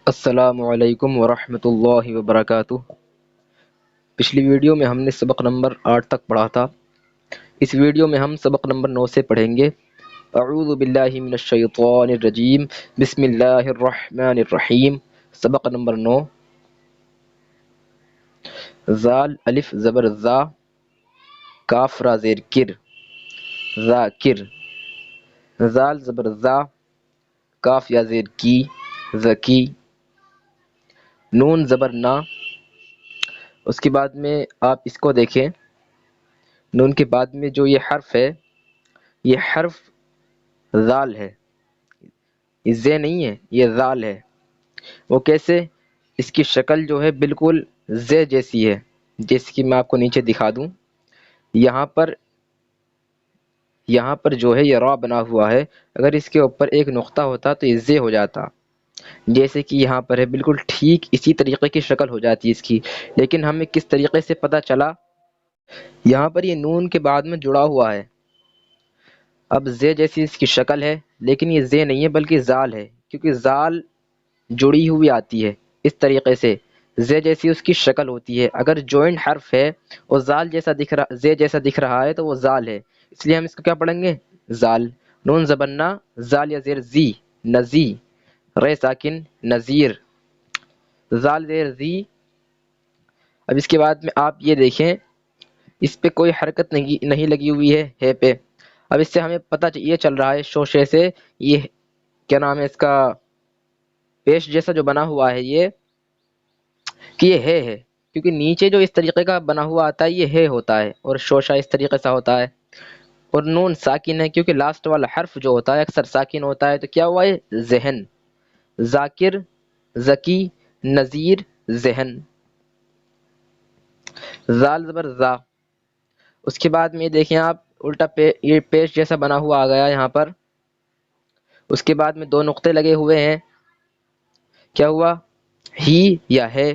السلام علیکم ورحمۃ اللہ وبرکاتہ۔ پچھلی ویڈیو میں ہم نے سبق نمبر 8 تک پڑھا تھا۔ اس ویڈیو میں ہم سبق نمبر 9 سے پڑھیں گے۔ اعوذ باللہ من الشیطان الرجیم، بسم اللہ الرحمن الرحیم۔ سبق نمبر 9، زال الف زبر زا، کاف را زیر کر، ذاکر۔ زال زبر زا، کاف یا زیر کی، ذکی۔ نون زبر نا، اس کے بعد میں آپ اس کو دیکھیں، نون کے بعد میں جو یہ حرف ہے، یہ حرف ذال ہے، یہ زے نہیں ہے، یہ ذال ہے۔ وہ کیسے؟ اس کی شکل جو ہے بالکل زے جیسی ہے، جیسے کہ میں آپ کو نیچے دکھا دوں۔ یہاں پر جو ہے یہ را بنا ہوا ہے، اگر اس کے اوپر ایک نقطہ ہوتا تو یہ زے ہو جاتا، جیسے کہ یہاں پر ہے، بالکل ٹھیک اسی طریقے کی شکل ہو جاتی ہے اس کی۔ لیکن ہمیں کس طریقے سے پتہ چلا؟ یہاں پر یہ نون کے بعد میں جڑا ہوا ہے، اب زے جیسی اس کی شکل ہے، لیکن یہ زے نہیں ہے بلکہ زال ہے، کیونکہ زال جڑی ہوئی آتی ہے اس طریقے سے، زے جیسی اس کی شکل ہوتی ہے۔ اگر جوائنٹ حرف ہے اور زے جیسا دکھ رہا ہے تو وہ زال ہے، اس لیے ہم اس کو کیا پڑھیں گے؟ زال۔ نون زبرنا، زال یا زیر زی، نزی۔ رے ساکن، نذیر۔ زال زیر زی۔ اب اس کے بعد میں آپ یہ دیکھیں، اس پہ کوئی حرکت نہیں لگی ہوئی ہے پہ۔ اب اس سے ہمیں پتہ یہ چل رہا ہے شوشے سے، یہ کیا نام ہے اس کا، پیش جیسا جو بنا ہوا ہے یہ، کہ یہ ہے، کیونکہ نیچے جو اس طریقے کا بنا ہوا آتا ہے یہ ہے ہوتا ہے، اور شوشہ اس طریقے سے ہوتا ہے۔ اور نون ساکن ہے، کیونکہ لاسٹ والا حرف جو ہوتا ہے اکثر ساکن ہوتا ہے، تو کیا ہوا ہے؟ ذہن۔ ذاکر، ذکی، نذیر، ذہن۔ زال زبر زا، اس کے بعد میں دیکھیں آپ، الٹا یہ پیش جیسا بنا ہوا آ گیا یہاں پر، اس کے بعد میں دو نقطے لگے ہوئے ہیں، کیا ہوا؟ ہی یا ہے،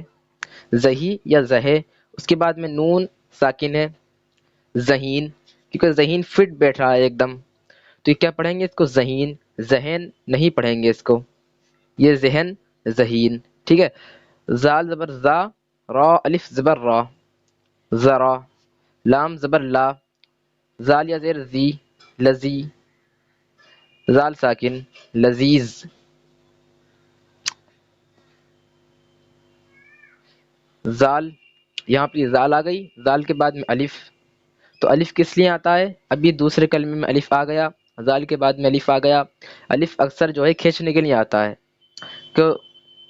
زہی یا زہے۔ اس کے بعد میں نون ساکن ہے، ذہین، کیونکہ ذہین فٹ بیٹھ رہا ہے ایک دم، تو یہ کیا پڑھیں گے اس کو؟ ذہین۔ ذہن نہیں پڑھیں گے اس کو، یہ ذہن، ذہین، ٹھیک ہے۔ زال زبر زا، را الف زبر را، ذرا۔ لام زبر لا، زال یا زیر زی، لذی۔ زال ساکن، لذیذ۔ زال، یہاں پہ زال آ گئی، زال کے بعد میں الف، تو الف کس لیے آتا ہے؟ ابھی دوسرے کلمے میں الف آ گیا، زال کے بعد میں الف آ گیا۔ الف اکثر جو ہے کھینچنے کے لیے آتا ہے،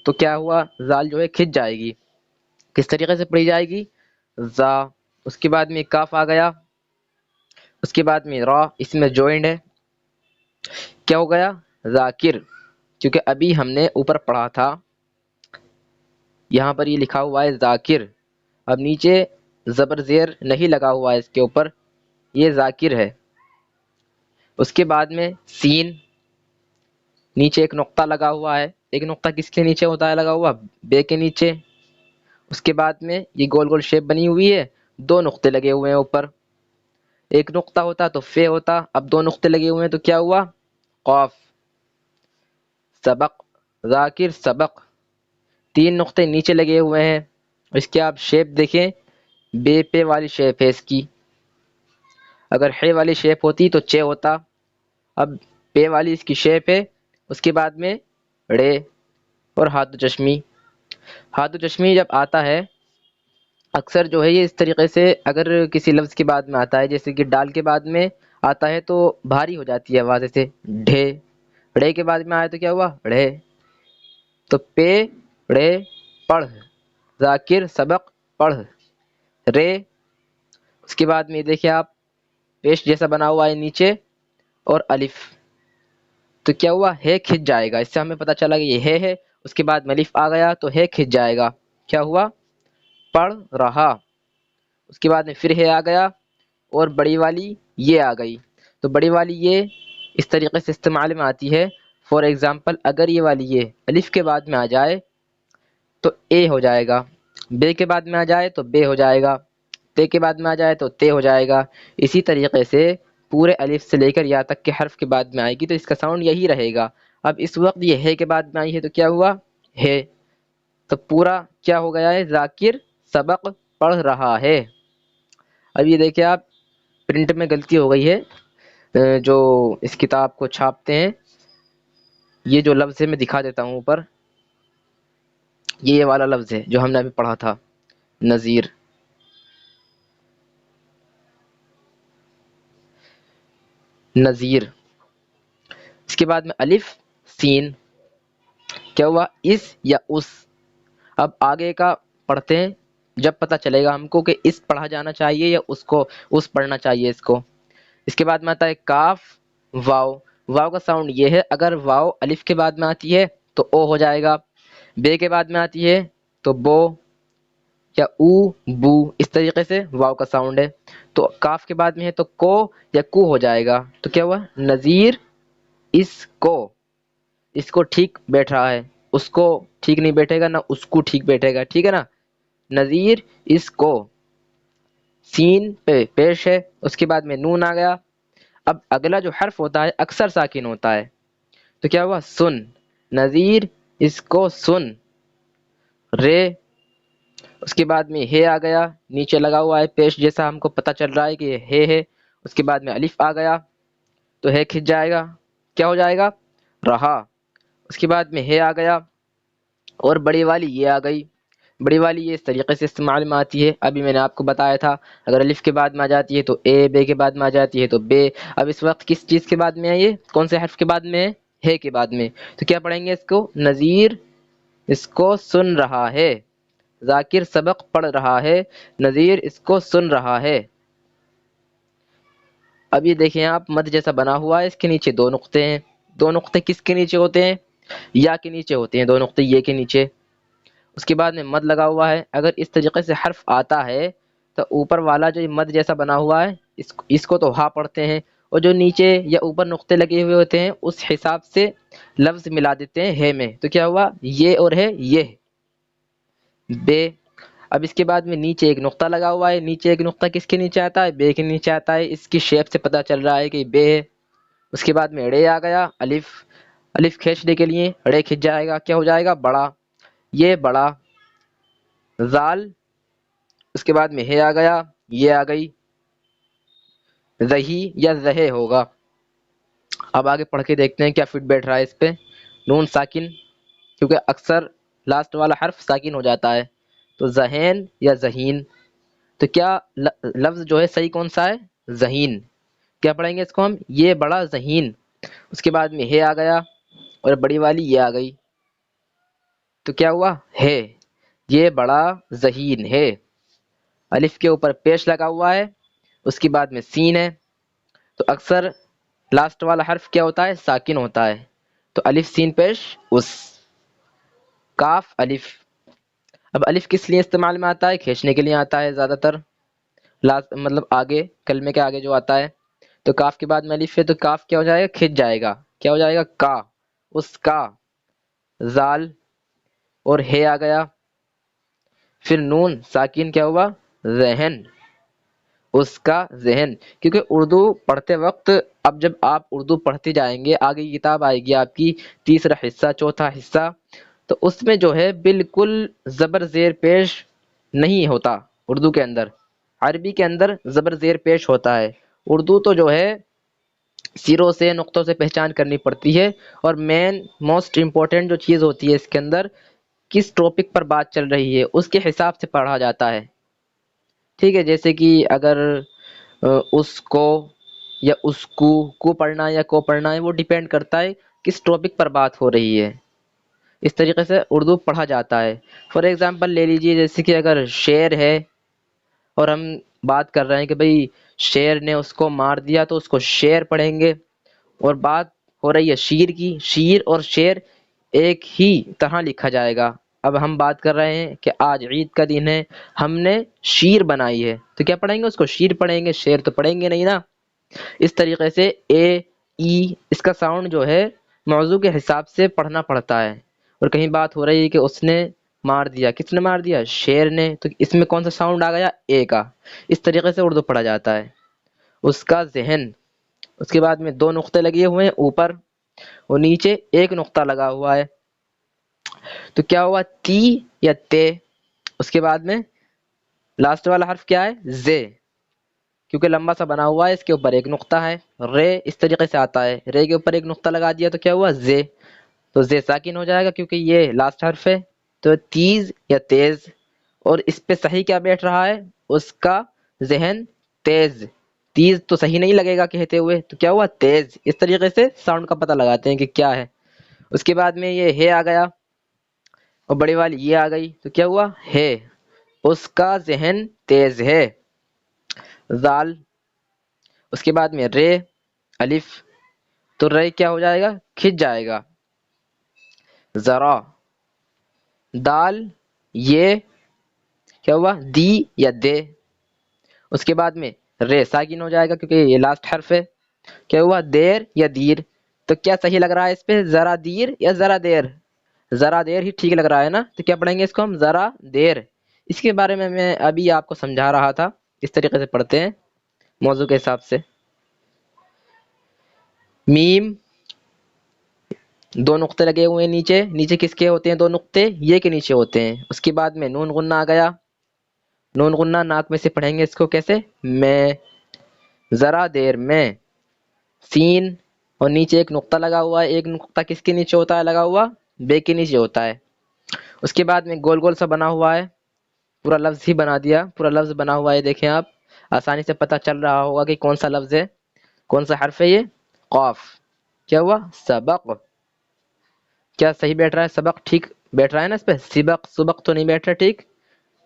تو کیا ہوا؟ زال جو ہے کھنچ جائے گی۔ کس طریقے سے پڑھی جائے گی؟ زا، اس کے بعد میں کاف آ گیا، اس کے بعد میں را، اس میں جوائنڈ ہے، کیا ہو گیا؟ ذاکر، کیونکہ ابھی ہم نے اوپر پڑھا تھا، یہاں پر یہ لکھا ہوا ہے ذاکر، اب نیچے زبر زیر نہیں لگا ہوا ہے اس کے اوپر، یہ ذاکر ہے۔ اس کے بعد میں سین، نیچے ایک نقطہ لگا ہوا ہے، ایک نقطہ کس کے نیچے ہوتا ہے لگا ہوا؟ بے کے نیچے۔ اس کے بعد میں یہ گول گول شیپ بنی ہوئی ہے، دو نقطے لگے ہوئے ہیں اوپر، ایک نقطہ ہوتا تو فے ہوتا، اب دو نقطے لگے ہوئے ہیں تو کیا ہوا؟ قاف۔ سبق، ذاکر سبق، تین نقطے نیچے لگے ہوئے ہیں، اس کے آپ شیپ دیکھیں، بے پے والی شیپ ہے اس کی، اگر ہے والی شیپ ہوتی تو چے ہوتا، اب پے والی اس کی شیپ ہے۔ اس کے بعد میں ڑے اور ہاتھ چشمی۔ ہاتھ چشمی جب آتا ہے اکثر جو ہے یہ اس طریقے سے، اگر کسی لفظ کے بعد میں آتا ہے، جیسے کہ ڈال کے بعد میں آتا ہے تو بھاری ہو جاتی ہے آواز سے، ڈھے۔ ڑے کے بعد میں آیا تو کیا ہوا؟ ڑے۔ تو پے ڑے پڑھ، ذاکر سبق پڑھ، رے۔ اس کے بعد میں دیکھیں آپ، پیش جیسا بنا ہوا ہے نیچے، اور الف، تو کیا ہوا؟ ہے کھنچ جائے گا، اس سے ہمیں پتہ چلا کہ یہ ہے، اس کے بعد میں الف آ گیا تو ہے کھنچ جائے گا، کیا ہوا؟ پڑھ رہا۔ اس کے بعد میں پھر ہے آ گیا، اور بڑی والی یہ آ گئی، تو بڑی والی یہ اس طریقے سے استعمال میں آتی ہے۔ فار ایگزامپل، اگر یہ والی یہ الف کے بعد میں آ جائے تو اے ہو جائے گا، بے کے بعد میں آ جائے تو بے ہو جائے گا، تے کے بعد میں آ جائے تو تے ہو جائے گا۔ اسی طریقے سے پورے الف سے لے کر یا تک کے حرف کے بعد میں آئے گی تو اس کا ساؤنڈ یہی رہے گا۔ اب اس وقت یہ ہے کے بعد میں آئی ہے تو کیا ہوا؟ ہے، تو پورا کیا ہو گیا ہے؟ ذاکر سبق پڑھ رہا ہے۔ اب یہ دیکھیں آپ، پرنٹ میں غلطی ہو گئی ہے، جو اس کتاب کو چھاپتے ہیں، یہ جو لفظ ہے میں دکھا دیتا ہوں اوپر، یہ والا لفظ ہے جو ہم نے ابھی پڑھا تھا، نذیر۔ نذیر، اس کے بعد میں الف سین، کیا ہوا؟ اس یا اس۔ اب آگے کا پڑھتے ہیں، جب پتہ چلے گا ہم کو کہ اس پڑھا جانا چاہیے یا اس کو اس پڑھنا چاہیے اس کو۔ اس کے بعد میں آتا ہے کاف واو۔ واو کا ساؤنڈ یہ ہے، اگر واو الف کے بعد میں آتی ہے تو او ہو جائے گا، بے کے بعد میں آتی ہے تو بو یا او بو، اس طریقے سے واو کا ساؤنڈ ہے۔ تو کاف کے بعد میں ہے تو کو یا کو ہو جائے گا، تو کیا ہوا؟ نذیر اس کو، اس کو ٹھیک بیٹھ رہا ہے، اس کو ٹھیک نہیں بیٹھے گا، نہ اس کو ٹھیک بیٹھے گا، ٹھیک ہے نا؟ نذیر اس کو، سین پہ پیش ہے، اس کے بعد میں نون آ گیا۔ اب اگلا جو حرف ہوتا ہے اکثر ساکن ہوتا ہے، تو کیا ہوا؟ سن، نذیر اس کو سن رے۔ اس کے بعد میں ہے آ گیا، نیچے لگا ہوا ہے پیش جیسا، ہم کو پتہ چل رہا ہے کہ یہ ہے۔ اس کے بعد میں الف آ گیا تو ہے کھنچ جائے گا، کیا ہو جائے گا؟ رہا۔ اس کے بعد میں ہے آ گیا اور بڑی والی یہ آ گئی۔ بڑی والی یہ اس طریقے سے استعمال میں آتی ہے، ابھی میں نے آپ کو بتایا تھا، اگر الف کے بعد میں آ جاتی ہے تو اے، بے کے بعد میں آ جاتی ہے تو بے۔ اب اس وقت کس چیز کے بعد میں ہے؟ یہ کون سے حرف کے بعد میں ہے کے بعد میں، تو کیا پڑھیں گے اس کو؟ نذیر اس کو سن رہا ہے، ذاکر سبق پڑھ رہا ہے، نذیر اس کو سن رہا ہے۔ اب یہ دیکھیں آپ، مد جیسا بنا ہوا ہے، اس کے نیچے دو نقطے ہیں۔ دو نقطے کس کے نیچے ہوتے ہیں؟ یا کے نیچے ہوتے ہیں، دو نقطے یہ کے نیچے۔ اس کے بعد میں مد لگا ہوا ہے، اگر اس طریقے سے حرف آتا ہے تو اوپر والا جو مد جیسا بنا ہوا ہے اس کو تو ہا پڑھتے ہیں، اور جو نیچے یا اوپر نقطے لگے ہوئے ہوتے ہیں اس حساب سے لفظ ملا دیتے ہیں ہے میں، تو کیا ہوا؟ یہ اور ہے یہ بے۔ اب اس کے بعد میں نیچے ایک نقطہ لگا ہوا ہے، نیچے ایک نقطہ کس کے نیچے آتا ہے؟ بے کے نیچے آتا ہے، اس کی شیپ سے پتہ چل رہا ہے کہ بے ہے۔ اس کے بعد میں ڑے آ گیا، الف، الف کھینچنے کے لیے ڑے کھنچ جائے گا، کیا ہو جائے گا؟ بڑا، یہ بڑا۔ زال، اس کے بعد میں ہے آ گیا، یہ آ گئی، زہی یا زہے ہوگا۔ اب آگے پڑھ کے دیکھتے ہیں کیا فٹ بیٹھ رہا ہے اس پہ۔ نون ساکن، کیونکہ اکثر لاسٹ والا حرف ساکن ہو جاتا ہے، تو ذہین یا ذہین، تو کیا لفظ جو ہے صحیح کون سا ہے؟ ذہین۔ کیا پڑھیں گے اس کو ہم؟ یہ بڑا ذہین۔ اس کے بعد میں ہے آ گیا اور بڑی والی یہ آ گئی، تو کیا ہوا؟ ہے، یہ بڑا ذہین ہے۔ الف کے اوپر پیش لگا ہوا ہے، اس کے بعد میں سین ہے، تو اکثر لاسٹ والا حرف کیا ہوتا ہے؟ ساکن ہوتا ہے، تو الف سین پیش اس۔ کاف الف، اب الف کس لیے استعمال میں آتا ہے؟ کھینچنے کے لیے آتا ہے زیادہ تر، مطلب آگے کلمے کے آگے جو آتا ہے، تو کاف کے بعد میں الف ہے تو کاف کیا ہو جائے گا؟ کھنچ جائے گا، کیا ہو جائے گا؟ کا، اس کا۔ زال اور ہے آ گیا، پھر نون ساکن، کیا ہوا؟ ذہن، اس کا ذہن۔ کیونکہ اردو پڑھتے وقت، اب جب آپ اردو پڑھتے جائیں گے، آگے کی کتاب آئے گی آپ کی تیسرا حصہ، چوتھا حصہ، تو اس میں جو ہے بالکل زبر زیر پیش نہیں ہوتا اردو کے اندر، عربی کے اندر زبر زیر پیش ہوتا ہے۔ اردو تو جو ہے سیروں سے، نقطوں سے پہچان کرنی پڑتی ہے، اور مین موسٹ امپورٹنٹ جو چیز ہوتی ہے اس کے اندر، کس ٹاپک پر بات چل رہی ہے اس کے حساب سے پڑھا جاتا ہے، ٹھیک ہے؟ جیسے کہ اگر اس کو یا اس کو پڑھنا ہے یا کو پڑھنا ہے، وہ ڈیپینڈ کرتا ہے کس ٹاپک پر بات ہو رہی ہے، اس طریقے سے اردو پڑھا جاتا ہے۔ فار ایگزامپل لے لیجیے، جیسے کہ اگر شعر ہے اور ہم بات کر رہے ہیں کہ بھئی شعر نے اس کو مار دیا، تو اس کو شعر پڑھیں گے، اور بات ہو رہی ہے شیر کی، شیر اور شعر ایک ہی طرح لکھا جائے گا۔ اب ہم بات کر رہے ہیں کہ آج عید کا دن ہے، ہم نے شیر بنائی ہے، تو کیا پڑھیں گے؟ اس کو شیر پڑھیں گے، شعر تو پڑھیں گے نہیں نا۔ اس طریقے سے اے ای، اس کا ساؤنڈ جو ہے موضوع کے حساب سے پڑھنا پڑتا ہے، اور کہیں بات ہو رہی ہے کہ اس نے مار دیا، کس نے مار دیا؟ شعر نے، تو اس میں کون سا ساؤنڈ آ گیا؟ اے کا۔ اس طریقے سے اردو پڑھا جاتا ہے۔ اس کا ذہن، اس کے بعد میں دو نقطے لگے ہوئے ہیں اوپر اور نیچے ایک نقطہ لگا ہوا ہے، تو کیا ہوا تی یا تے، اس کے بعد میں لاسٹ والا حرف کیا ہے زے، کیونکہ لمبا سا بنا ہوا ہے اس کے اوپر ایک نقطہ ہے، رے اس طریقے سے آتا ہے، رے کے اوپر ایک نقطہ لگا دیا تو کیا ہوا زے، تو زے ساکن ہو جائے گا کیونکہ یہ لاسٹ حرف ہے، تو تیز یا تیز، اور اس پہ صحیح کیا بیٹھ رہا ہے اس کا ذہن تیز، تیز تو صحیح نہیں لگے گا کہتے ہوئے، تو کیا ہوا تیز، اس طریقے سے ساؤنڈ کا پتہ لگاتے ہیں کہ کیا ہے۔ اس کے بعد میں یہ ہے آ گیا اور بڑی والی یہ آ گئی تو کیا ہوا ہے، اس کا ذہن تیز ہے۔ زال، اس کے بعد میں رے، الف، تو رے کیا ہو جائے گا کھچ جائے گا۔ ذرا، دال، یہ کیا ہوا دی یا دے، اس کے بعد میں رے ساکن ہو جائے گا کیونکہ یہ لاسٹ حرف ہے، کیا ہوا دیر یا دیر، تو کیا صحیح لگ رہا ہے اس پہ ذرا دیر یا ذرا دیر، ذرا دیر ہی ٹھیک لگ رہا ہے نا، تو کیا پڑھیں گے اس کو ہم ذرا دیر۔ اس کے بارے میں ابھی آپ کو سمجھا رہا تھا، اس طریقے سے پڑھتے ہیں موضوع کے حساب سے۔ میم، دو نقطے لگے ہوئے ہیں نیچے، نیچے کس کے ہوتے ہیں دو نقطے، یہ کے نیچے ہوتے ہیں۔ اس کے بعد میں نون غنہ آ گیا، نون غنہ ناک میں سے پڑھیں گے اس کو کیسے، میں، ذرا دیر میں، سین، اور نیچے ایک نقطہ لگا ہوا ہے، ایک نقطہ کس کے نیچے ہوتا ہے لگا ہوا، بے کے نیچے ہوتا ہے۔ اس کے بعد میں گول گول سا بنا ہوا ہے، پورا لفظ ہی بنا دیا، پورا لفظ بنا ہوا ہے، دیکھیں آپ آسانی سے پتہ چل رہا ہوگا کہ کون سا لفظ ہے، کون سا حرف ہے یہ، قاف، کیا ہوا سبق، کیا صحیح بیٹھ رہا ہے سبق، ٹھیک بیٹھ رہا ہے نا اس پہ، سبق سبق تو نہیں بیٹھ رہا ٹھیک،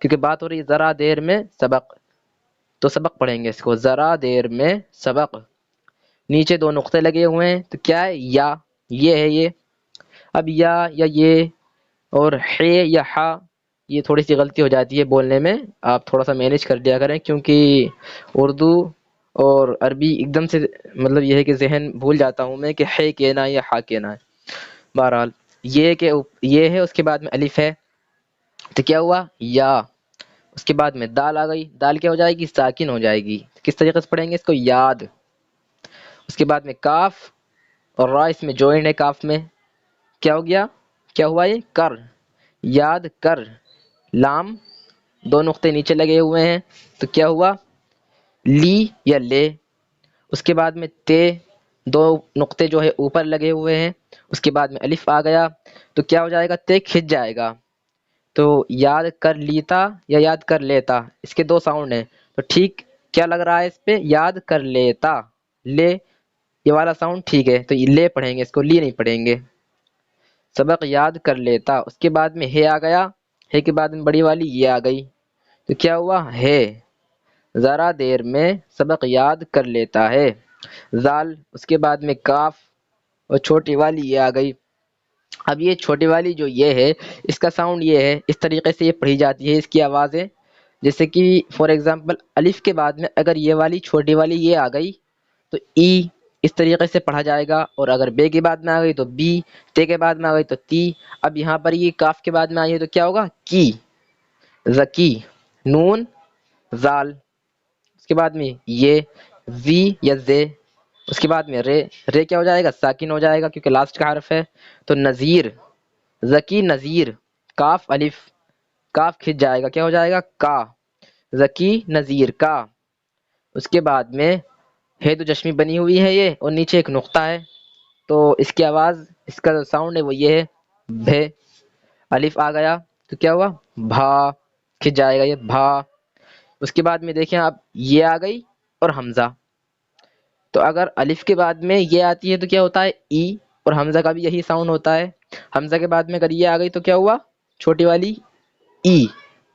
کیونکہ بات ہو رہی ہے ذرا دیر میں سبق، تو سبق پڑھیں گے اس کو ذرا دیر میں سبق۔ نیچے دو نقطے لگے ہوئے ہیں تو کیا ہے یا، یہ ہے یہ، اب یا یہ اور ہے یا ہا، یہ تھوڑی سی غلطی ہو جاتی ہے بولنے میں، آپ تھوڑا سا مینیج کر دیا کریں، کیونکہ اردو اور عربی ایک دم سے مطلب یہ ہے کہ ذہن بھول جاتا ہوں میں کہ ہے کہنا ہے یا ہا کہنا ہے۔ بہرحال یہ ہے، اس کے بعد میں الف ہے تو کیا ہوا یا، اس کے بعد میں دال آ گئی، دال کیا ہو جائے گی ساکن ہو جائے گی، کس طریقے سے پڑھیں گے اس کو یاد۔ اس کے بعد میں کاف اور را اس میں جوائنٹ ہے، کاف میں کیا ہو گیا، کیا ہوا یہ کر، یاد کر، لام، دو نقطے نیچے لگے ہوئے ہیں تو کیا ہوا لی یا لے، اس کے بعد میں تے، دو نقطے جو ہے اوپر لگے ہوئے ہیں، اس کے بعد میں الف آ گیا تو کیا ہو جائے گا تے کھچ جائے گا، تو یاد کر لیتا یا یاد کر لیتا، اس کے دو ساؤنڈ ہیں، تو ٹھیک کیا لگ رہا ہے اس پہ یاد کر لیتا، لے، یہ والا ساؤنڈ ٹھیک ہے، تو یہ لے پڑھیں گے اس کو لی نہیں پڑھیں گے، سبق یاد کر لیتا۔ اس کے بعد میں ہے آ گیا، ہے کے بعد میں بڑی والی یہ آ گئی تو کیا ہوا ہے، ذرا دیر میں سبق یاد کر لیتا ہے۔ زال، اس کے بعد میں کاف اور چھوٹی والی یہ آ گئی۔ اب یہ چھوٹی والی جو یہ ہے اس کا ساؤنڈ یہ ہے، اس طریقے سے یہ پڑھی جاتی ہے، اس کی آوازیں جیسے کہ فار ایگزامپل الف کے بعد میں اگر یہ والی چھوٹی والی یہ آ گئی تو ای اس طریقے سے پڑھا جائے گا، اور اگر بے کے بعد میں آ گئی تو بی، تے کے بعد میں آ گئی تو تی۔ اب یہاں پر یہ کاف کے بعد میں آئی ہے تو کیا ہوگا کی، زکی، نون، زال، اس کے بعد میں یہ زی یا زے، اس کے بعد میں رے، رے کیا ہو جائے گا ساکن ہو جائے گا کیونکہ لاسٹ کا حرف ہے، تو نذیر، زکی نذیر، کاف الف، کاف کھچ جائے گا کیا ہو جائے گا کا، زکی نذیر کا۔ اس کے بعد میں ہے تو چشمی بنی ہوئی ہے یہ، اور نیچے ایک نقطہ ہے، تو اس کی آواز، اس کا جو ساؤنڈ ہے وہ یہ ہے بھے، الف آ گیا تو کیا ہوا بھا، کھچ جائے گا یہ بھا۔ اس کے بعد میں دیکھیں آپ یہ آ گئی اور حمزہ، تو اگر الف کے بعد میں یہ آتی ہے تو کیا ہوتا ہے ای، اور حمزہ کا بھی یہی ساؤنڈ ہوتا ہے، حمزہ کے بعد میں اگر یہ آ گئی تو کیا ہوا چھوٹی والی ای،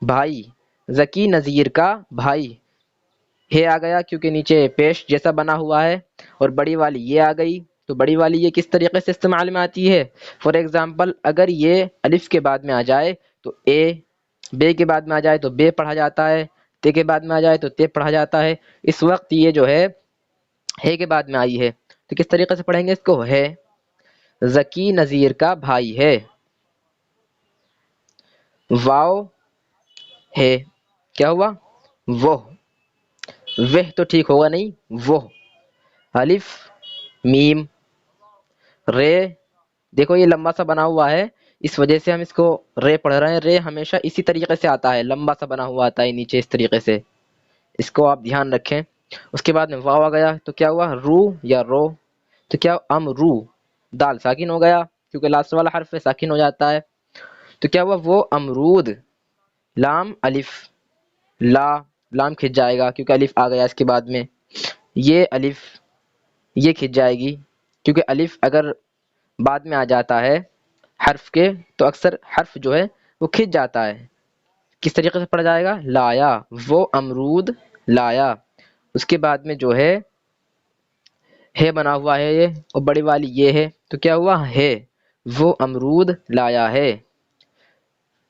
بھائی، زکی نذیر کا بھائی، ہے آ گیا کیونکہ نیچے پیش جیسا بنا ہوا ہے، اور بڑی والی یہ آ گئی، تو بڑی والی یہ کس طریقے سے استعمال میں آتی ہے، فار ایگزامپل اگر یہ الف کے بعد میں آ جائے تو اے، بے کے بعد میں آ جائے تو بے پڑھا جاتا ہے، تے کے بعد میں آ جائے تو تے پڑھا جاتا ہے۔ اس وقت یہ جو ہے کے بعد میں آئی ہے تو کس طریقے سے پڑھیں گے اس کو، ہے، زکی نذیر کا بھائی ہے۔ واو ہے، کیا ہوا وہ، وہ تو ٹھیک ہوگا نہیں وہ، الف، میم، رے، دیکھو یہ لمبا سا بنا ہوا ہے، اس وجہ سے ہم اس کو رے پڑھ رہے ہیں. رے ہمیشہ اسی طریقے سے آتا ہے، لمبا سا بنا ہوا آتا ہے نیچے اس طریقے سے، اس کو آپ دھیان رکھیں. اس کے بعد میں واو آ گیا تو کیا ہوا؟ رو یا رو. تو کیا امرو، دال ساکن ہو گیا کیونکہ لاسٹ والا حرف ہے، ساکن ہو جاتا ہے. تو کیا ہوا؟ وہ امرود. لام الف، لا، لام کھنچ جائے گا کیونکہ الف آ گیا اس کے بعد میں. یہ الف یہ کھنچ جائے گی کیونکہ الف اگر بعد میں آ جاتا ہے حرف کے تو اکثر حرف جو ہے وہ کھنچ جاتا ہے. کس طریقے سے پڑھا جائے گا؟ لایا، وہ امرود لایا. اس کے بعد میں جو ہے بنا ہوا ہے یہ، اور بڑی والی یہ ہے، تو کیا ہوا؟ ہے وہ امرود لایا ہے.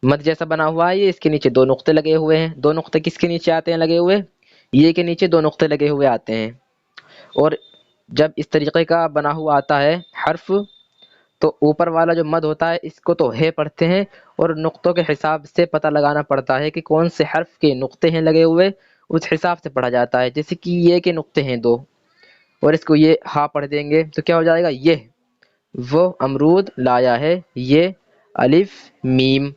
مد جیسا بنا ہوا ہے یہ، اس کے نیچے دو نقطے لگے ہوئے ہیں. دو نقطے کس کے نیچے آتے ہیں لگے ہوئے؟ یہ کے نیچے دو نقطے لگے ہوئے آتے ہیں. اور جب اس طریقے کا بنا ہوا آتا ہے حرف تو اوپر والا جو مد ہوتا ہے اس کو تو ہے پڑھتے ہیں، اور نقطوں کے حساب سے پتہ لگانا پڑتا ہے کہ کون سے حرف کے نقطے ہیں لگے ہوئے، اس حساب سے پڑھا جاتا ہے. جیسے کہ یہ کے نقطے ہیں دو، اور اس کو یہ ہا پڑھ دیں گے تو کیا ہو جائے گا؟ یہ وہ امرود لایا ہے. یہ الف میم.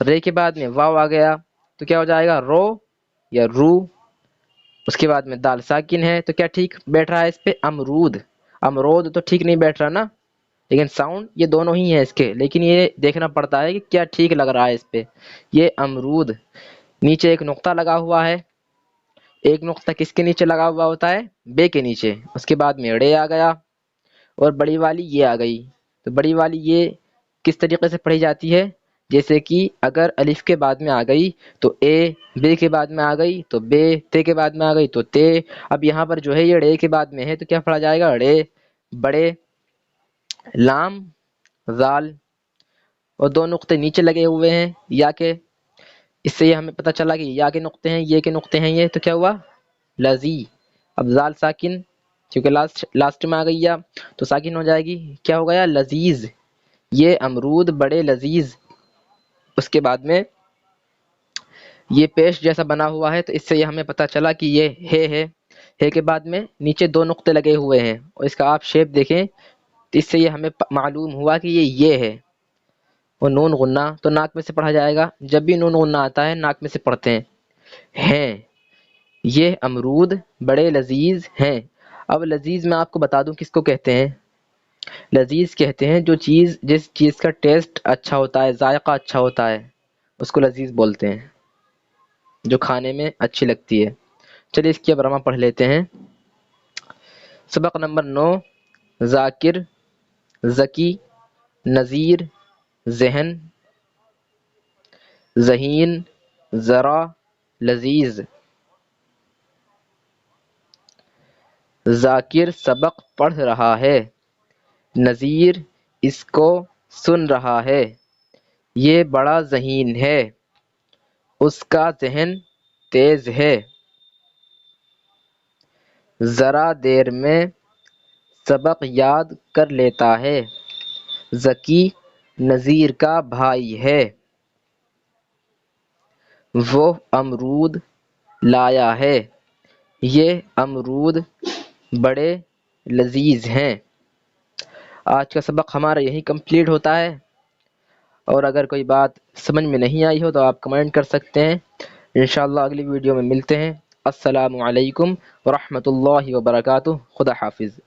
رے کے بعد میں واو آ گیا تو کیا ہو جائے گا؟ رو یا رو. اس کے بعد میں دال ساکن ہے تو کیا ٹھیک بیٹھ رہا ہے اس پہ؟ امرود. امرود تو ٹھیک نہیں بیٹھ رہا نا، لیکن ساؤنڈ یہ دونوں ہی ہیں اس کے، لیکن یہ دیکھنا پڑتا ہے کہ کیا ٹھیک لگ رہا ہے اس پہ. یہ امرود. نیچے ایک نقطہ لگا ہوا ہے، ایک نقطہ کس کے نیچے لگا ہوا ہوتا ہے؟ بے کے نیچے. اس کے بعد میں ڑے آ گیا اور بڑی والی یہ آ گئی. تو بڑی والی یہ کس طریقے سے پڑھی جاتی ہے؟ جیسے کہ اگر الف کے بعد میں آ گئی تو اے، بے کے بعد میں آ گئی تو بے، تے کے بعد میں آ گئی تو تے. اب یہاں پر جو ہے یہ ڑے کے بعد میں ہے تو کیا پڑھا جائے گا؟ ڑے. بڑے. لام زال، اور دو نقطے نیچے لگے ہوئے ہیں یا کے. اس سے یہ ہمیں پتہ چلا کہ یا کے نقطے ہیں، یہ کے نقطے ہیں. یہ تو کیا ہوا؟ لذی. اب زال ساکن کیونکہ لاسٹ میں آ گئی یا تو ساکن ہو جائے گی. کیا ہو گیا؟ لذیذ. یہ امرود بڑے لذیذ. اس کے بعد میں یہ پیش جیسا بنا ہوا ہے تو اس سے یہ ہمیں پتہ چلا کہ یہ ہے. ہے کے بعد میں نیچے دو نقطے لگے ہوئے ہیں، اور اس کا آپ شیپ دیکھیں تو اس سے یہ ہمیں معلوم ہوا کہ یہ ہے. اور نون غنہ تو ناک میں سے پڑھا جائے گا. جب بھی نون غنہ آتا ہے ناک میں سے پڑھتے ہیں. یہ امرود بڑے لذیذ ہیں. اب لذیذ میں آپ کو بتا دوں کس کو کہتے ہیں. لذیذ کہتے ہیں جس چیز کا ٹیسٹ اچھا ہوتا ہے، ذائقہ اچھا ہوتا ہے، اس کو لذیذ بولتے ہیں، جو کھانے میں اچھی لگتی ہے. چلیے اس کی اب رمہ پڑھ لیتے ہیں. سبق نمبر 9. ذاکر، ذکی، نذیر، ذہن، ذہین، ذرا، لذیذ. ذاکر سبق پڑھ رہا ہے، نذیر اس کو سن رہا ہے. یہ بڑا ذہین ہے، اس کا ذہن تیز ہے. ذرا دیر میں سبق یاد کر لیتا ہے. ذکی نذیر کا بھائی ہے. وہ امرود لایا ہے. یہ امرود بڑے لذیذ ہیں. آج کا سبق ہمارا یہی کمپلیٹ ہوتا ہے، اور اگر کوئی بات سمجھ میں نہیں آئی ہو تو آپ کمنٹ کر سکتے ہیں. انشاءاللہ اگلی ویڈیو میں ملتے ہیں. السلام علیکم ورحمۃ اللہ وبرکاتہ. خدا حافظ.